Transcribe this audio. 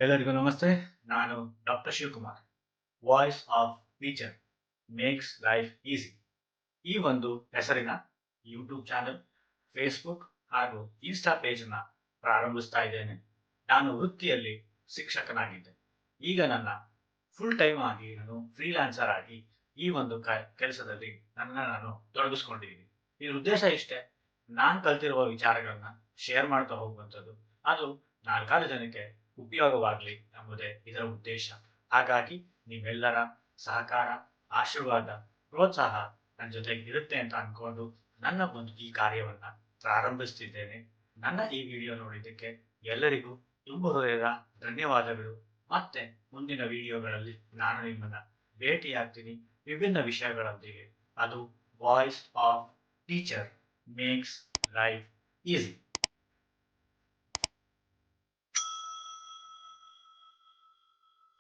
ಎಲ್ಲರಿಗೂ ನಮಸ್ತೆ. ನಾನು doctor Shivakumar. Voice of teacher makes life easy. ಈ ಒಂದು ಹೆಸರಿನ ಯೂಟ್ಯೂಬ್ ಚಾನೆಲ್, ಫೇಸ್ಬುಕ್ ಹಾಗೂ ಇನ್ಸ್ಟಾ ಪೇಜನ್ನ ಪ್ರಾರಂಭಿಸ್ತಾ ಇದ್ದೇನೆ. ನಾನು ವೃತ್ತಿಯಲ್ಲಿ ಶಿಕ್ಷಕನಾಗಿದ್ದೆ. ಈಗ ನನ್ನ ಫುಲ್ ಟೈಮ್ ಆಗಿ ನಾನು ಫ್ರೀಲಾನ್ಸರ್ ಆಗಿ ಈ ಒಂದು ಕೆಲಸದಲ್ಲಿ ನಾನು ತೊಡಗಿಸ್ಕೊಂಡಿದ್ದೀನಿ. ಇದ್ರ ಉದ್ದೇಶ ಇಷ್ಟೇ, ನಾನು ಕಲ್ತಿರುವ ವಿಚಾರಗಳನ್ನ ಶೇರ್ ಮಾಡ್ತಾ ಹೋಗುವಂಥದ್ದು. ಅದು ನಾಲ್ಕಾರು ಜನಕ್ಕೆ ಉಪಯೋಗವಾಗಲಿ ಎಂಬುದೇ ಇದರ ಉದ್ದೇಶ. ಹಾಗಾಗಿ ನೀವೆಲ್ಲರ ಸಹಕಾರ, ಆಶೀರ್ವಾದ, ಪ್ರೋತ್ಸಾಹ ನನ್ನ ಜೊತೆಗೆ ಇರುತ್ತೆ ಅಂತ ಅನ್ಕೊಂಡು ನನ್ನ ಒಂದು ಈ ಕಾರ್ಯವನ್ನ ಪ್ರಾರಂಭಿಸ್ತಿದ್ದೇನೆ. ನನ್ನ ಈ ವಿಡಿಯೋ ನೋಡಿದ್ದಕ್ಕೆ ಎಲ್ಲರಿಗೂ ತುಂಬ ಹೃದಯದ ಧನ್ಯವಾದಗಳು. ಮತ್ತೆ ಮುಂದಿನ ವಿಡಿಯೋಗಳಲ್ಲಿ ನಾನು ನಿಮ್ಮನ್ನ ಭೇಟಿಯಾಗ್ತೀನಿ ವಿಭಿನ್ನ ವಿಷಯಗಳೊಂದಿಗೆ. ಅದು voice of teacher makes life easy.